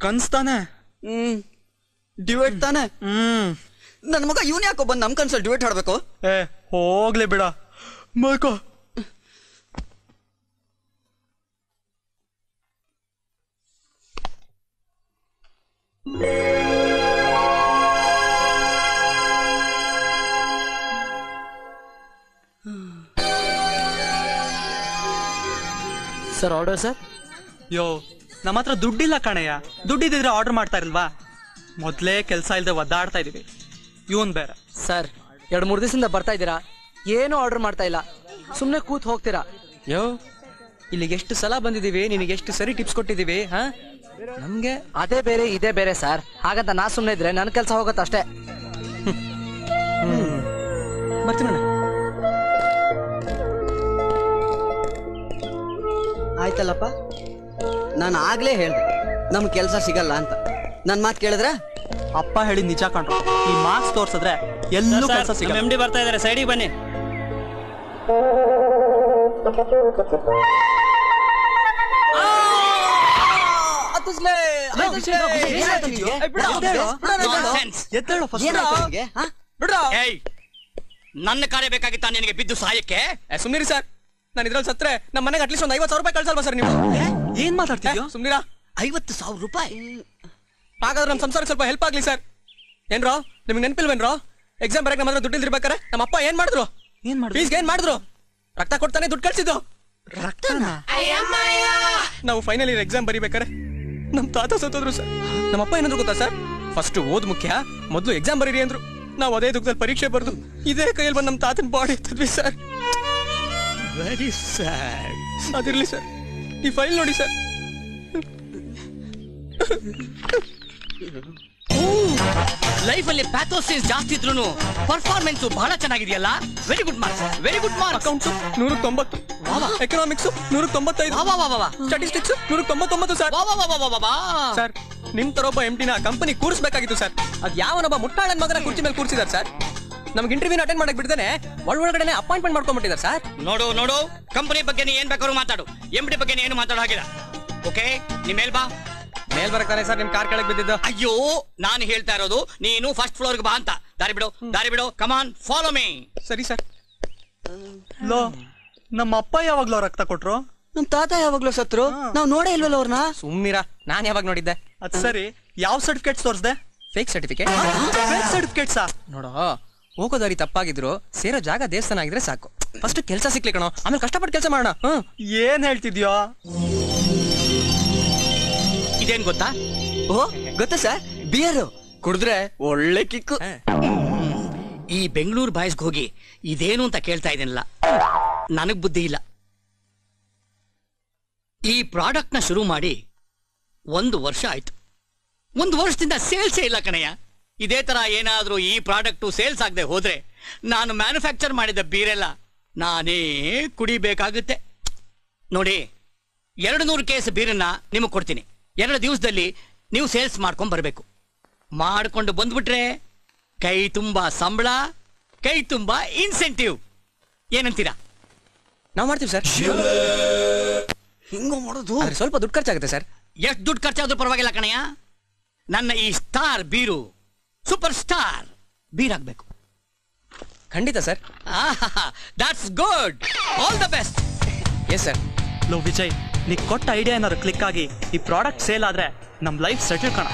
ಕನ್ಸ್ ತಾನೆ? ಡಿವೇಟ್ ತಾನೆ? ನನ್ನ ಮಗ ಇವನ್ ಯಾಕೋ ಬಂದು ನಮ್ ಕನ್ಸಲ್ಲಿ ಡಿವೇಟ್ ಹಾಡ್ಬೇಕು? ಹೋಗ್ಲಿ ಬಿಡ ಮಲ್ಕೋ. Sir order sir. ಯೋ ನಮ್ಮ ಹತ್ರ ದುಡ್ಡಿಲ್ಲ ಕಣಯ್ಯ. ದುಡ್ಡಿದ್ರೆ ಆರ್ಡರ್ ಮಾಡ್ತಾ ಇರಲ್ವಾ? ಮೊದ್ಲೇ ಕೆಲಸ ಇಲ್ಲದೆ ಒದ್ದಾಡ್ತಾ ಇದೀವಿ. ಇವನ್ ಬೇರೆ. ಸರ್ 2-3 ದಿವಸದಿಂದ ಬರ್ತಾ ಇದ್ದೀರಾ, ಏನೂ ಆರ್ಡರ್ ಮಾಡ್ತಾ ಇಲ್ಲ, ಸುಮ್ಮನೆ ಕೂತ್ ಹೋಗ್ತೀರಾ. ಯೋ ಇಲ್ಲಿಗೆ ಎಷ್ಟು ಸಲ ಬಂದಿದ್ದೀವಿ, ನಿನಗೆ ಎಷ್ಟು ಸರಿ ಟಿಪ್ಸ್ ಕೊಟ್ಟಿದ್ದೀವಿ. ಹಾ ನಮ್ಗೆ ಅದೇ ಬೇರೆ ಇದೇ ಬೇರೆ ಸರ್. ಹಾಗಂತ ನಾ ಸುಮ್ಮನೆ ಇದ್ರೆ ನನ್ನ ಕೆಲಸ ಹೋಗತ್ತ ಅಷ್ಟೇ. ಬರ್ತೀನಿ. ಆಯ್ತಲ್ಲಪ್ಪ, ನಾನು ಆಗ್ಲೇ ಹೇಳ್ದೆ ನಮ್ಗೆ ಕೆಲಸ ಸಿಗಲ್ಲ ಅಂತ. ನನ್ನ ಮಾತು ಕೇಳಿದ್ರೆ ಅಪ್ಪ ಹೇಳಿ ನಿಜ ಕಂಡ್ರು. ಈ ಮಾರ್ಕ್ಸ್ ತೋರ್ಸಿದ್ರೆ ಎಲ್ಲೂ ಕೆಲಸ ಸಿಗಲ್ಲ. MD ಬರ್ತಾ ಇದಾರೆ, ಸೈಡಿಗೆ ಬನ್ನಿ. ನನ್ನ ಕಾರ್ಯ ಬೇಕಾಗಿತ್ತ ನಿನಗೆ ಬಿದ್ದು ಸಾಯಕ್ಕೆ? ಸುಮ್ನಿರಿ ಸರ್, ನಾನು ಇದ್ರಲ್ಲಿ ಸತ್ರೆ ನಮ್ಮ ಮನೆಗೆ ಅಟ್ಲೀಸ್ಟ್ ಒಂದು 50,000 ರೂಪಾಯಿ ಕಳ್ಸಲ್ವಾ ಸರ್ ನೀವು? ಏನ್ ಮಾತಾಡ್ತಿದ್ಯೋ? ಸುಮ್ನಿರಾ. 50,000 ರೂಪಾಯಿ ಹಾಗಾದ್ರೆ ನಮ್ಮ ಸಂಸಾರಕ್ಕೆ ಸ್ವಲ್ಪ ಹೆಲ್ಪ್ ಆಗ್ಲಿ ಸರ್. ಏನ್ರೋ ನಿಮ್ಗೆ ನೆನಪಿಲ್ವೇನ್ರೋ? ಎಕ್ಸಾಮ್ ಬರಕ್ಕೆ ನಮ್ಮ ಹತ್ರ ದುಡ್ಡು ಇಲ್ದಿರ್ಬೇಕಾರೆ ನಮ್ಮ ಅಪ್ಪ ಏನ್ ಮಾಡಿದ್ರು? ಫೀಸ್ಗೆ ಏನ್ ಮಾಡಿದ್ರು? ರಕ್ತ ಕೊಡ್ತಾನೆ ದುಡ್ಡು ಕಳ್ಸಿದ್ದು. ನಾವು ಫೈನಲ್ ಇಯರ್ ಎಕ್ಸಾಮ್ ಬರೀಬೇಕಾರೆ ನಮ್ ತಾತ ಸತ್ತೋದ್ರು ಸರ್. ನಮ್ಮ ಅಪ್ಪ ಏನಂದ್ರು ಗೊತ್ತಾ ಸರ್? ಫಸ್ಟ್ ಓದ್ ಮುಖ್ಯ, ಮೊದ್ಲು ಎಕ್ಸಾಮ್ ಬರೀರಿ ಅಂದ್ರು. ನಾವು ಅದೇ ದುಃಖದಲ್ಲಿ ಪರೀಕ್ಷೆ ಬರ್ದು ಇದೇ ಕೈಯಲ್ಲಿ ಬಂದು ನಮ್ಮ ತಾತನ ಬಾಡಿ ಎತ್ತಿದ್ವಿ ಸರ್. Very sad. ಅದಿರ್ಲಿ ಸರ್, ಈ ಫೈಲ್ ನೋಡಿ ಸರ್. ಲೈಫ್ ಅಲ್ಲಿ ಪ್ಯಾಥೋಸಿನ್ಸ್ ಜಾಸ್ತಿ ಇದ್ರು ಪರ್ಫಾರ್ಮೆನ್ಸ್ ಬಹಳ ಚೆನ್ನಾಗಿದೆಯಲ್ಲ. Very good marks, very good marks. Accounts 190, economics 195, statistics 199 sir. Sir ನಿಮ್ ತರ ಒಬ್ಬ MD ನ ಕಂಪನಿ ಕೂರಿಸಬೇಕಾಗಿತ್ತು ಸರ್. ಅದ್ ಯಾವನೊಬ್ಬ ಮುಟ್ಟಾಳನ್ ಮಗನ ಕುರ್ಚಿ ಮೇಲೆ ಕೂರಿಸಿದಾರೆ ಸರ್. ನಮ್ಗೆ ಇಂಟರ್ವ್ಯೂನ ಅಟೆಂಡ್ ಮಾಡಕ್ ಬಿಡ್ತಾನೆ ಒಳಗಡೆ ಅಪಾಯಿಂಟ್ಮೆಂಟ್ ಮಾಡ್ಕೊಂಡ್ಬಿಟ್ಟಿದ್ದಾರೆ ಸರ್. ನೋಡು ಕಂಪನಿ ಬಗ್ಗೆ ನೀ ಏನ್ ಬೇಕಾದ್ರೂ ಮಾತಾಡು, MD ಬಗ್ಗೆ ಏನು ಮಾತಾಡೋ ಹಾಗಿಲ್ಲ. ಓಕೆ, ನಿಮ್ ಮೇಲ್ ಬಾ. ಮೇಲ್ ಬರಕ್ತಾನೆ ಸರ್ ನಿಮ್ ಕಾರ್ ಕೆಳಗೆ ಬಿದ್ದಿದ್ದು. ಅಯ್ಯೋ, ನಾನು ಹೇಳ್ತಾ ಇರೋದು ನೀನು ಫಸ್ಟ್ ಫ್ಲೋರ್ಗೆ ಬಾ ಅಂತ. ದಾರಿ ಬಿಡು, ಕಮಾನ್ ಫಾಲೋ ಮೀ. ಸರಿ ಸರ್. ಲೋ, ನಮ್ಮ ಅಪ್ಪ ಯಾವಾಗ್ಲೋ ರಕ್ತ ಕೊಟ್ರು? ನಮ್ ತಾತ ಯಾವಾಗ್ಲೂ ಸತ್ರು, ನಾವ್ ನೋಡೇ ಇಲ್ವಲ್ಲ ಅವ್ರನ್ನ. ಸುಮ್ನಿರಾ, ನಾನ್ ಯಾವಾಗ ನೋಡಿದ್ದೆ? ಅದ್ ಸರಿ, ಯಾವ ಸರ್ಟಿಫಿಕೇಟ್ ತೋರಿಸ್ದೆ? Fake certificate. ಫೇಕ್ ಸರ್ಟಿಫಿಕೇಟ್ಸಾ? ನೋಡೋ, ಹೋಗೋ ದಾರಿ ತಪ್ಪಾಗಿದ್ರು ಸೇರೋ ಜಾಗ ದೇವಸ್ಥಾನ ಆಗಿದ್ರೆ ಸಾಕು. ಫಸ್ಟ್ ಕೆಲಸ ಸಿಕ್ಲಿ ಕಣೋ, ಆಮೇಲೆ ಕಷ್ಟಪಟ್ಟು ಕೆಲಸ ಮಾಡೋಣ. ಏನ್ ಹೇಳ್ತಿದ್ಯೋ? ಇದೇನ್ ಗೊತ್ತಾ? ಗೊತ್ತಾ ಸರ್? ಬಿಯರ್ ಕುಡಿದ್ರೆ ಒಳ್ಳೆ ಕಿಕ್ಕು. ಈ ಬೆಂಗಳೂರು ಬಾಯ್ಸ್ಗೆ ಹೋಗಿ ಇದೇನು ಅಂತ ಕೇಳ್ತಾ ಇದೀನಲ್ಲ, ನನಗ್ ಬುದ್ಧಿ ಇಲ್ಲ. ಈ ಪ್ರಾಡಕ್ಟ್ ನ ಶುರು ಮಾಡಿ 1 ವರ್ಷ ಆಯ್ತು. 1 ವರ್ಷದಿಂದ ಸೇಲ್ಸೇ ಇಲ್ಲ ಕಣಯ್ಯ. ಇದೇ ತರ ಏನಾದ್ರೂ ಈ ಪ್ರಾಡಕ್ಟ್ ಸೇಲ್ಸ್ ಆಗದೆ ಹೋದ್ರೆ ನಾನು ಮ್ಯಾನುಫ್ಯಾಕ್ಚರ್ ಮಾಡಿದ ಬೀರೆಲ್ಲ ನಾನೇ ಕುಡಿಬೇಕಾಗುತ್ತೆ. ನೋಡಿ, 200 ಕೇಸ್ ಬೀರನ್ನ ನಿಮಗೆ ಕೊಡ್ತೀನಿ. 2 ದಿವಸದಲ್ಲಿ ನೀವು ಸೇಲ್ಸ್ ಮಾಡ್ಕೊಂಡ್ ಬರ್ಬೇಕು. ಮಾಡ್ಕೊಂಡು ಬಂದ್ಬಿಟ್ರೆ ಕೈ ತುಂಬಾ ಸಂಬಳ, ಕೈ ತುಂಬಾ ಇನ್ಸೆಂಟಿವ್. ಏನಂತೀರಾ? ನಾವ್ ಮಾಡ್ತೀವಿ ಸರ್. ಹಿಂಗ ಮಾಡೋದು ಸ್ವಲ್ಪ ದುಡ್ಡು ಖರ್ಚಾಗುತ್ತೆ ಸರ್. ಎಷ್ಟು ದುಡ್ಡು ಖರ್ಚಾದ್ರೂ ಪರವಾಗಿಲ್ಲ ಕಣಯ್ಯ. ನನ್ನ ಈ ಸ್ಟಾರ್ ಬೀರು ಸೂಪರ್ ಸ್ಟಾರ್ ಬೀರ್ ಆಗ್ಬೇಕು. ಖಂಡಿತ sir. That's good. All the best. Yes sir. Low Vijay, ನೀ ಕೊಟ್ಟ ಐಡಿಯಾ ಏನಾದ್ರು ಕ್ಲಿಕ್ ಆಗಿ ಈ ಪ್ರಾಡಕ್ಟ್ ಸೇಲ್ ಆದ್ರೆ ನಮ್ ಲೈಫ್ ಸೆಟಲ್ ಕಣ.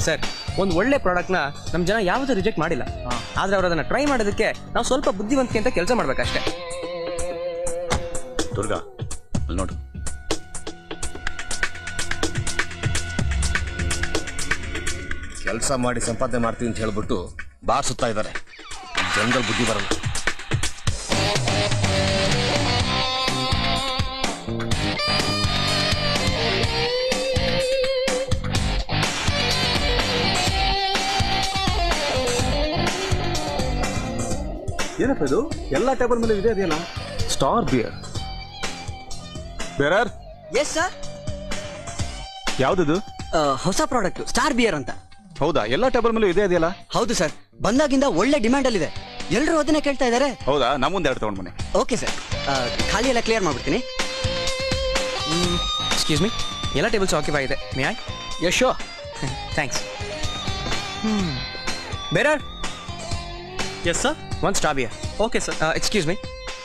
ಸರ್, ಒಂದು ಒಳ್ಳೆ ಪ್ರಾಡಕ್ಟ್ ನ ನಮ್ ಜನ ಯಾವತ್ತೂ ರಿಜೆಕ್ಟ್ ಮಾಡಿಲ್ಲ. ಆದ್ರೆ ಅವ್ರು ಅದನ್ನ ಟ್ರೈ ಮಾಡೋದಕ್ಕೆ ನಾವು ಸ್ವಲ್ಪ ಬುದ್ಧಿವಂತಿಕೆ ಅಂತ ಕೆಲಸ ಮಾಡ್ಬೇಕಷ್ಟೇ. ದುರ್ಗಾ, ಅಲ್ಲಿ ನೋಡು. ಕೆಲಸ ಮಾಡಿ ಸಂಪಾದನೆ ಮಾಡ್ತೀವಿ ಅಂತ ಹೇಳ್ಬಿಟ್ಟು ಬಾರ್ ಸುತ್ತಾ ಇದ್ದಾರೆ. ಜನಗಳ ಬುದ್ಧಿ ಬರಲ್ಲ. ಏನಪ್ಪ ಇದು? ಎಲ್ಲ ಟೇಬಲ್ ಮೇಲೆ ಇದೆ. ಅದೇನಾ? Star beer. Bearer? Yes sir. ಯಾವ್ದು? ಹೊಸ ಪ್ರಾಡಕ್ಟ್ ಸ್ಟಾರ್ ಬಿಯರ್ ಅಂತ. ಹೌದಾ? ಎಲ್ಲ ಟೇಬಲ್ ಮೇಲೂ ಇದೇ ಇದೆಯಲ್ಲ? ಹೌದು ಸರ್, ಬಂದಾಗಿಂದ ಒಳ್ಳೆ ಡಿಮ್ಯಾಂಡ್ ಅಲ್ಲಿ ಇದೆ. ಎಲ್ಲರೂ ಅದನ್ನೇ ಕೇಳ್ತಾ ಇದ್ದಾರೆ. ಹೌದಾ? ನಮ್ಮೊಂದು ಎರಡು ತಗೊಂಡ್ ಬನ್ನಿ. ಓಕೆ ಸರ್, ಖಾಲಿ ಎಲ್ಲ ಕ್ಲಿಯರ್ ಮಾಡ್ಬಿಡ್ತೀನಿ. ಎಕ್ಸ್ಕ್ಯೂಸ್ ಮೀ, ಎಲ್ಲ ಟೇಬಲ್ಸ್ ಆಕ್ಯುಪೈ ಇದೆ. May I? ಯಶೋ ಥ್ಯಾಂಕ್ಸ್. ಬೇರೆ yes sir. 1 star beer. Okay sir. Excuse me,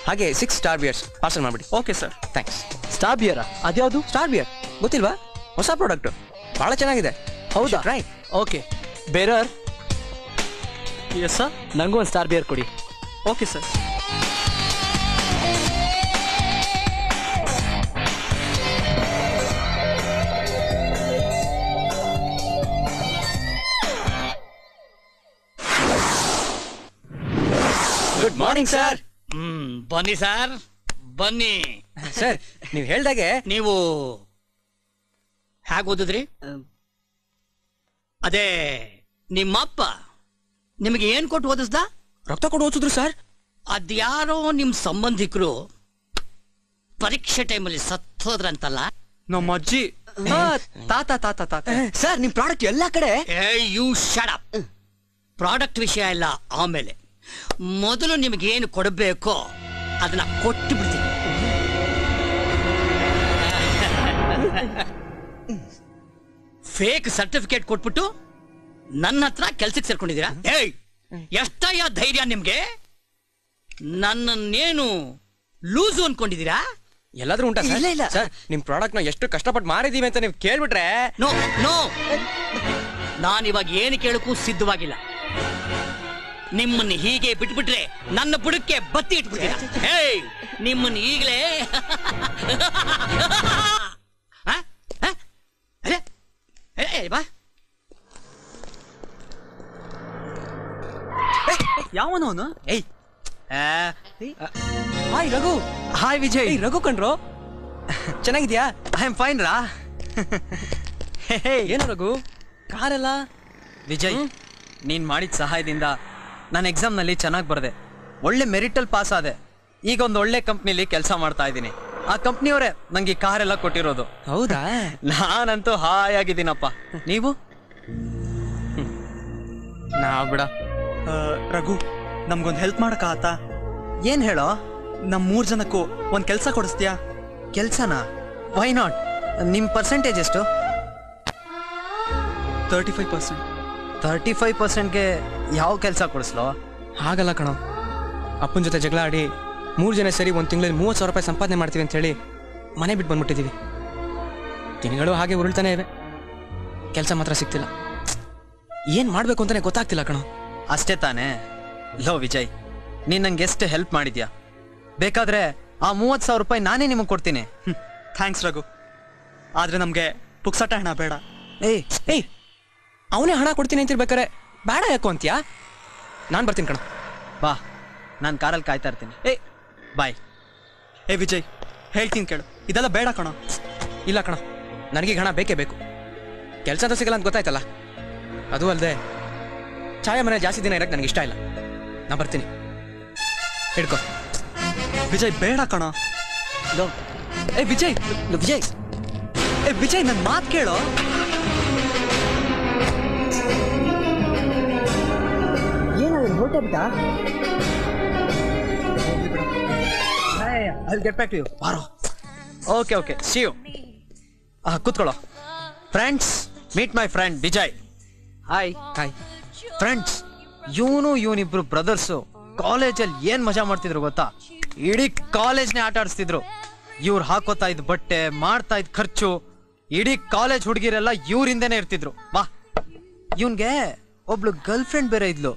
ಹಾಗೆ 6 ಸ್ಟಾರ್ ಬಿಯರ್ಸ್ ಪಾರ್ಸಲ್ ಮಾಡಿಬಿಡಿ. Okay sir. ಥ್ಯಾಂಕ್ಸ್. ಸ್ಟಾರ್ ಬಿಯರಾ? ಅದ್ಯಾವುದು? ಸ್ಟಾರ್ ಬಿಯರ್ ಗೊತ್ತಿಲ್ವಾ? ಹೊಸ ಪ್ರಾಡಕ್ಟ್, ಭಾಳ ಚೆನ್ನಾಗಿದೆ. ಹೌದಾ? Try. Okay. Bearer? Yes sir. ನನಗೂ ಒಂದು ಸ್ಟಾರ್ ಬಿಯರ್ ಕೊಡಿ. Okay sir. Good morning sir. ಬನ್ನಿ ಸರ್, ಬನ್ನಿ. ಸರ್, ನೀವು ಹೇಳ್ದಾಗೆ ನೀವು ಹೇಗೆ ಓದಿದ್ರಿ? ಅದೇ ನಿಮ್ಮಪ್ಪ ನಿಮಗೆ ಏನ್ ಕೊಟ್ಟು ಓದಿಸ್ದ? ರಕ್ತ ಕೊಟ್ಟು ಓದಿಸಿದ್ರು ಸರ್. ಅದ್ಯಾರೋ ನಿಮ್ ಸಂಬಂಧಿಕರು ಪರೀಕ್ಷೆ ಟೈಮಲ್ಲಿ ಸತ್ತೋದ್ರಂತಲ್ಲ? ನಮ್ಮ ಅಜ್ಜಿ. ತಾತ ತಾತ ತಾತ. ಸರ್, ನಿಮ್ ಪ್ರಾಡಕ್ಟ್ ಎಲ್ಲಾ ಕಡೆ. You shut up. ಪ್ರಾಡಕ್ಟ್ ವಿಷಯ ಇಲ್ಲ, ಆಮೇಲೆ ಮೊದಲು ನಿಮಗೆ ಏನು ಕೊಡಬೇಕೋ ಅದನ್ನ ಕೊಟ್ಟು ಬಿಡ್ತೀನಿ. ಫೇಕ್ ಸರ್ಟಿಫಿಕೇಟ್ ಕೊಟ್ಬಿಟ್ಟು ನನ್ನ ಹತ್ರ ಕೆಲ್ಸಕ್ಕೆ ಸೇರ್ಕೊಂಡಿದ್ದೀರಾ? ಏಯ್, ಎಷ್ಟಯ್ಯ ಧೈರ್ಯ ನಿಮ್ಗೆ? ನನ್ನನ್ನೇನು ಲೂಸು ಅನ್ಕೊಂಡಿದ್ದೀರಾ? ಎಲ್ಲಾದ್ರೂ ಉಂಟಾ ಸರ್? ಇಲ್ಲ, ಇಲ್ಲ. ಸರ್, ನಿಮ್ ಪ್ರಾಡಕ್ಟ್ ನ ಎಷ್ಟು ಕಷ್ಟಪಟ್ಟು ಮಾರಿದೀವಿ ಅಂತ ನೀವು ಕೇಳ್ಬಿಟ್ರೆ. ನೋ ನೋ, ನಾನಿವಾಗ ಏನು ಕೇಳಕ್ಕೂ ಸಿದ್ಧವಾಗಿಲ್ಲ. ನಿಮ್ಮನ್ನ ಹೀಗೆ ಬಿಟ್ಬಿಟ್ರೆ ನನ್ನ ಬುಡಕ್ಕೆ ಬತ್ತಿ ಇಟ್ಬಿಡ್ತೀರಾ? ಹೇಯ್, ನಿಮ್ಮನ್ನ ಈಗಲೇ ಬಾ. ಯಾವನವನು? ಏಯ್, ಹಾಯ್ ರಘು. ಹಾಯ್ ವಿಜಯ್. ಏಯ್ ರಘು ಕಣ್ರು, ಚೆನ್ನಾಗಿದ್ಯಾ? ಐ ಆಮ್ ಫೈನ್ ರಾ. ಏನು ರಘು, ಕಾರೆಲ್ಲ? ವಿಜಯ್, ನೀನ್ ಮಾಡಿದ ಸಹಾಯದಿಂದ ನಾನು ಎಕ್ಸಾಮ್ನಲ್ಲಿ ಚೆನ್ನಾಗಿ ಬರೆದೆ, ಒಳ್ಳೆ ಮೆರಿಟಲ್ ಪಾಸ್ ಆದೆ. ಈಗ ಒಂದು ಒಳ್ಳೆ ಕಂಪ್ನಿಲಿ ಕೆಲಸ ಮಾಡ್ತಾ ಇದ್ದೀನಿ. ಆ ಕಂಪ್ನಿಯವರೇ ನಂಗೆ ಈ ಕಾರೆಲ್ಲ ಕೊಟ್ಟಿರೋದು. ಹೌದಾ? ನಾನಂತೂ ಹಾಯಾಗಿದ್ದೀನಪ್ಪ. ನೀವು? ನಾವ್ ಬಿಡ. ರಘು, ನಮ್ಗೊಂದು ಹೆಲ್ಪ್ ಮಾಡಕ್ಕಾಗತ್ತಾ? ಏನ್ ಹೇಳೋ? ನಮ್ 3 ಜನಕ್ಕೂ ಒಂದು ಕೆಲಸ ಕೊಡಿಸ್ತೀಯಾ? ಕೆಲ್ಸನಾ? Why not? ನಿಮ್ ಪರ್ಸೆಂಟೇಜ್ ಎಷ್ಟು? 35%. 35%ಗೆ ಯಾವ ಕೆಲಸ ಕೊಡಿಸ್ಲೋ? ಹಾಗಲ್ಲ ಕಣೋ, ಅಪ್ಪನ ಜೊತೆ ಜಗಳ ಆಡಿ 3 ಜನ ಸೇರಿ 1 ತಿಂಗಳಲ್ಲಿ 30,000 ರೂಪಾಯಿ ಸಂಪಾದನೆ ಮಾಡ್ತೀವಿ ಅಂತ ಹೇಳಿ ಮನೆ ಬಿಟ್ಟು ಬಂದ್ಬಿಟ್ಟಿದ್ದೀವಿ. ದಿನಗಳು ಹಾಗೆ ಉರುಳ್ತಾನೆ ಇವೆ, ಕೆಲಸ ಮಾತ್ರ ಸಿಗ್ತಿಲ್ಲ. ಏನ್ ಮಾಡ್ಬೇಕು ಅಂತಾನೆ ಗೊತ್ತಾಗ್ತಿಲ್ಲ ಕಣೋ. ಅಷ್ಟೇ ತಾನೇ? ಲೋ ವಿಜಯ್, ನೀನ್ ನಂಗೆ ಎಷ್ಟು ಹೆಲ್ಪ್ ಮಾಡಿದ್ಯಾ. ಬೇಕಾದ್ರೆ ಆ 30,000 ರೂಪಾಯಿ ನಾನೇ ನಿಮಗೆ ಕೊಡ್ತೀನಿ. ಥ್ಯಾಂಕ್ಸ್ ರಘು. ಆದ್ರೆ ನಮ್ಗೆ ಪುಕ್ಸಟ ಹಣ ಬೇಡ. ಏಯ್, ಅವನೇ ಹಣ ಕೊಡ್ತೀನಿ ಅಂತಿರ್ಬೇಕಾರೆ ಬೇಡ ಯಾಕೋ ಅಂತ್ಯಾ? ನಾನು ಬರ್ತೀನಿ ಕಣ. ಬಾ, ನಾನು ಕಾರಲ್ಲಿ ಕಾಯ್ತಾ ಇರ್ತೀನಿ. ಬಾಯ್. ವಿಜಯ್, ಹೇಳ್ತೀನಿ ಕೇಳು, ಇದೆಲ್ಲ ಬೇಡ ಕಣ. ಇಲ್ಲ ಕಣ, ನನಗೀಗ ಹಣ ಬೇಕೇ ಬೇಕು. ಕೆಲಸ ಅಂತ ಸಿಗಲ್ಲ ಅಂತ ಗೊತ್ತಾಯ್ತಲ್ಲ. ಅದು ಅಲ್ಲದೆ ಛಾಯಾ ಮನೆ ಜಾಸ್ತಿ ದಿನ ಇರಕ್ಕೆ ನನಗೆ ಇಷ್ಟ ಇಲ್ಲ. ನಾ ಬರ್ತೀನಿ, ಹಿಡ್ಕೊ. ವಿಜಯ್ ಬೇಡ ಕಣ. ವಿಜಯ್, ವಿಜಯ್, ವಿಜಯ್, ನನ್ನ ಮಾತು ಕೇಳೋ. ಏನಾದ್ರು ಹೊರಟೆ ಬಿಟ್ಟ? I'll get back to you. ಬಾರೋ. Okay, see you. ಕೂತ್ಕೊಳ್ಳೋ. Friends, meet my friend Vijay. Hi. Friends, ಇವನಿಬ್ರು ಬ್ರದರ್ಸು ಕಾಲೇಜಲ್ಲಿ ಏನ್ ಮಜಾ ಮಾಡ್ತಿದ್ರು ಗೊತ್ತಾ? ಇಡೀ ಕಾಲೇಜ್ನೇ ಆಟ ಆಡಿಸ್ತಿದ್ರು. ಇವ್ರು ಹಾಕೋತಾ ಇದ್ ಬಟ್ಟೆ, ಮಾಡ್ತಾ ಇದ್ ಖರ್ಚು, ಇಡೀ ಕಾಲೇಜ್ ಹುಡುಗಿರೆಲ್ಲ ಇವ್ರಿಂದೇನೆ ಇರ್ತಿದ್ರು. ಬಾ, ಇವನ್ಗೆ ಒಬ್ಳು ಗರ್ಲ್ ಫ್ರೆಂಡ್ ಬೇರೆ ಇದ್ಲು,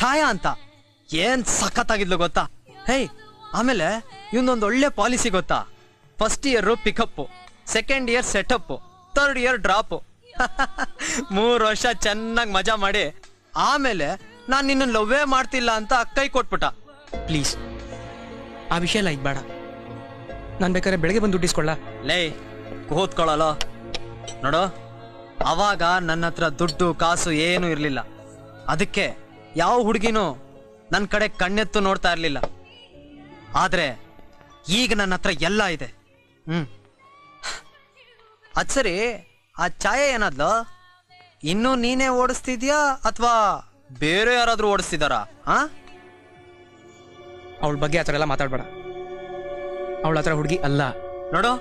ಛಾಯಾ ಅಂತ. ಏನ್ ಸಖತ್ತಾಗಿದ್ಲು ಗೊತ್ತಾ? ಆಮೇಲೆ ಇವನೊಂದು ಒಳ್ಳೆ ಪಾಲಿಸಿ ಗೊತ್ತಾ? First year pickup, second year setup, third year drop. 3 ವರ್ಷ ಚೆನ್ನಾಗಿ ಮಜಾ ಮಾಡಿ ಆಮೇಲೆ ನಾನು ನಿನ್ನ ಲವ್ವೇ ಮಾಡ್ತಿಲ್ಲ ಅಂತ ಕೈ ಕೊಟ್ಬಿಟ್ಟ. ಪ್ಲೀಸ್, ಆ ವಿಷಯ ಎಲ್ಲ ಈಗ ಬೇಡ. ನಾನು ಬೇಕಾದ್ರೆ ಬೆಳಗ್ಗೆ ಬಂದು ದುಡ್ಡಿಸ್ಕೊಳ್ಳ. ಲೇ, ಕೂತ್ಕೊಳ್ಳಲ್ಲ. ನೋಡು, ಅವಾಗ ನನ್ನ ಹತ್ರ ದುಡ್ಡು ಕಾಸು ಏನು ಇರಲಿಲ್ಲ. ಅದಕ್ಕೆ ಯಾವ ಹುಡುಗಿನೂ ನನ್ನ ಕಡೆ ಕಣ್ಣೆತ್ತು ನೋಡ್ತಾ ಇರಲಿಲ್ಲ. ಆದ್ರೆ ಈಗ ನನ್ನ ಹತ್ರ ಎಲ್ಲ ಇದೆ. ಅದ್ ಸರಿ, ಆ ಛಾಯೆ ಏನಾದ್ಲು? ಇನ್ನು ನೀನೇ ಓಡಿಸ್ತಿದ್ಯಾ ಅಥವಾ ಬೇರೆ ಯಾರಾದ್ರೂ ಓಡಿಸ್ತಿದಾರಾ? ಅವಳ ಬಗ್ಗೆ ಆ ಥರ ಎಲ್ಲ ಮಾತಾಡ್ಬೇಡ. ಅವಳ ಹತ್ರ ಹುಡುಗಿ ಅಲ್ಲ. ನೋಡು,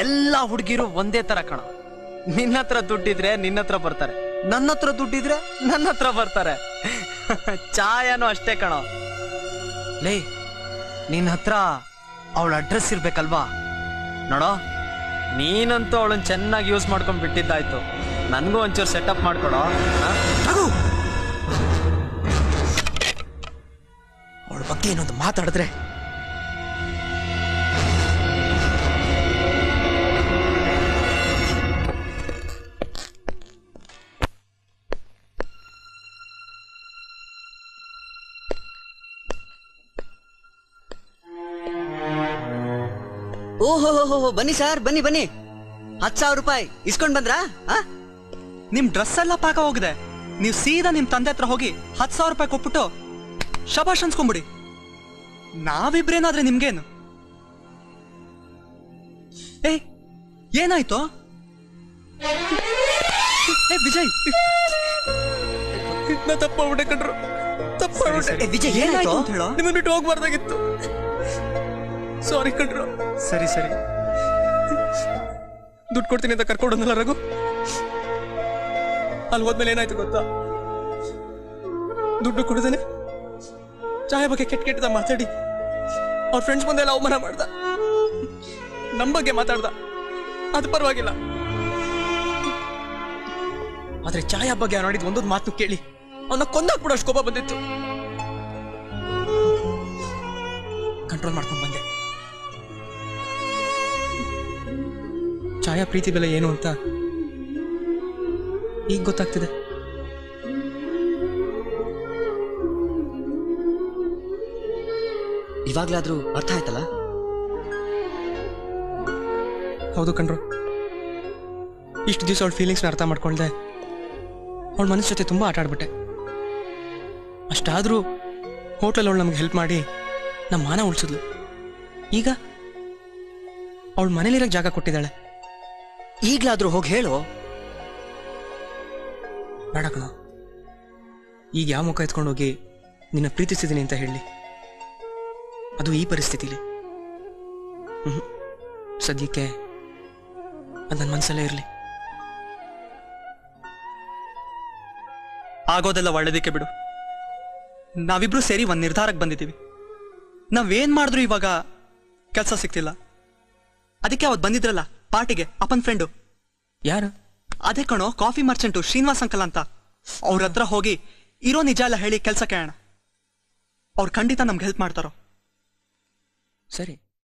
ಎಲ್ಲಾ ಹುಡುಗಿರು ಒಂದೇ ತರ ಕಣ. ನಿನ್ನ ಹತ್ರ ದುಡ್ಡಿದ್ರೆ ನಿನ್ನ ಹತ್ರ ಬರ್ತಾರೆ, ನನ್ನ ಹತ್ರ ದುಡ್ಡಿದ್ರೆ ನನ್ನ ಹತ್ರ ಬರ್ತಾರೆ. ಛಾಯನೂ ಅಷ್ಟೇ ಕಣ. ಲೇ, ನಿನ್ನ ಹತ್ರ ಅವಳ ಅಡ್ರೆಸ್ ಇರ್ಬೇಕಲ್ವಾ? ನೋಡೋ, ನೀನಂತೂ ಅವಳನ್ನ ಚೆನ್ನಾಗಿ ಯೂಸ್ ಮಾಡ್ಕೊಂಡ್ ಬಿಟ್ಟಿದ್ದಾಯ್ತು. ನನ್ಗೂ ಒಂಚೂರು ಸೆಟಪ್ ಮಾಡ್ಕೊಡೋ. ಅವಳ ಬಗ್ಗೆ ಏನೊಂದು ಮಾತಾಡಿದ್ರೆ ಓಹೋ, ಬನ್ನಿ ಸರ್, ಬನ್ನಿ ಬನ್ನಿ. 10,000 ರೂಪಾಯಿ ಇಸ್ಕೊಂಡ್ ಬಂದ್ರಾ? ನಿಮ್ ಡ್ರೆಸ್ ಎಲ್ಲ ಪಾಕ ಹೋಗಿದೆ. ನೀವು ಸೀದಾ ನಿಮ್ ತಂದೆ ಹತ್ರ ಹೋಗಿ 10,000 ರೂಪಾಯಿ ಕೊಟ್ಬಿಟ್ಟು ಶಬಾಷ್ ಅನ್ಸ್ಕೊಂಬಿಡಿ. ನಾವಿಬ್ರೇನಾದ್ರೆ ನಿಮ್ಗೇನು? ಏನಾಯ್ತು? ವಿಜಯ್, ತಪ್ಪಾಗ್ಬಿಟ್ಟೆ ಕಣ್ರು, ತಪ್ಪಾಗ್ಬಿಟ್ಟೆ. ವಿಜಯ್, ಏನಾಯ್ತು ಅಂತ ಹೇಳೋ? ನಿಮ್ಮನ್ನ ಬಿಟ್ಟು ಹೋಗ್ಬಾರ್ದಾಗಿತ್ತು. ಸಾರಿ ಕಣ್ರು. ಸರಿ ದುಡ್ಡು ಕೊಡ್ತೀನಿ ಅಂತ ಕರ್ಕೊಂಡಲ್ಲ ರಘು. ಅಲ್ಲಿ ಹೋದ್ಮೇಲೆ ಏನಾಯ್ತು ಗೊತ್ತಾ? ದುಡ್ಡು ಕೊಡದೇನೆ ಚಾಯ್ ಬಗ್ಗೆ ಕೆಟ್ಟ ಮಾತಾಡಿ ಅವ್ರ ಫ್ರೆಂಡ್ಸ್ ಮುಂದೆಲ್ಲ ಅವಮಾನ ಮಾಡ್ದ. ನಮ್ ಬಗ್ಗೆ ಮಾತಾಡ್ದ, ಅದು ಪರವಾಗಿಲ್ಲ. ಆದ್ರೆ ಚಾಯ ಬಗ್ಗೆ ನೋಡಿದ್ ಒಂದೊಂದು ಮಾತು ಕೇಳಿ ಅವನ್ನ ಕೊಂದಾಕ್ಬಿಡೋ ಅಷ್ಟು ಕೋಪ ಬಂದಿತ್ತು. ಕಂಟ್ರೋಲ್ ಮಾಡ್ಕೊಂಡು ಬಂದೆ. ಛಾಯಾ ಪ್ರೀತಿ ಬೆಲೆ ಏನು ಅಂತ ಈಗ ಗೊತ್ತಾಗ್ತಿದೆ. ಇವಾಗ್ಲಾದ್ರೂ ಅರ್ಥ ಆಯ್ತಲ್ಲ? ಹೌದು ಕಣ್ರು. ಇಷ್ಟು ದಿವಸ ಅವಳ ಫೀಲಿಂಗ್ಸ್ನ ಅರ್ಥ ಮಾಡ್ಕೊಳ್ದೆ ಅವಳ ಮನಸ್ಸು ಜೊತೆ ತುಂಬಾ ಆಟ ಆಡ್ಬಿಟ್ಟೆ. ಅಷ್ಟಾದ್ರೂ ಹೋಟೆಲ್ ಅವಳು ನಮ್ಗೆ ಹೆಲ್ಪ್ ಮಾಡಿ ನಮ್ಮ ಮಾನ ಉಳಿಸಿದ್ಲು. ಈಗ ಅವಳ ಮನೇಲಿರೋಕ್ಕೆ ಜಾಗ ಕೊಟ್ಟಿದ್ದಾಳೆ. ಈಗ್ಲಾದ್ರೂ ಹೋಗಿ ಹೇಳು. ಬೇಡ ಕಣ, ಈಗ ಯಾವ ಮುಖ ಎತ್ಕೊಂಡು ಹೋಗಿ ನಿನ್ನ ಪ್ರೀತಿಸಿದ್ದೀನಿ ಅಂತ ಹೇಳಿ, ಅದು ಈ ಪರಿಸ್ಥಿತಿಲಿ. ಸದ್ಯಕ್ಕೆ ಅದು ನನ್ನ ಮನಸ್ಸಲ್ಲೇ ಇರಲಿ. ಆಗೋದೆಲ್ಲ ಒಳ್ಳೇದಕ್ಕೆ ಬಿಡು. ನಾವಿಬ್ರು ಸೇರಿ ಒಂದು ನಿರ್ಧಾರಕ್ಕೆ ಬಂದಿದ್ದೀವಿ. ನಾವೇನ್ ಮಾಡಿದ್ರು ಇವಾಗ ಕೆಲಸ ಸಿಗ್ತಿಲ್ಲ. ಅದಕ್ಕೆ ಅವತ್ತು ಬಂದಿದ್ರಲ್ಲ ಪಾರ್ಟಿಗೆ, ಅಪ್ಪನ ಫ್ರೆಂಡು. ಯಾರು? ಅದೇ ಕಣೋ, ಕಾಫಿ ಮರ್ಚೆಂಟು ಶ್ರೀನಿವಾಸ್ ಅಂಕಲ್ ಅಂತ. ಅವ್ರ ಹತ್ರ ಹೋಗಿ ಇರೋ ನಿಜ ಎಲ್ಲ ಹೇಳಿ ಕೆಲಸ ಕೇಳೋಣ. ಅವ್ರು ಖಂಡಿತ ನಮ್ಗೆ ಹೆಲ್ಪ್ ಮಾಡ್ತಾರೋ. ಸರಿ.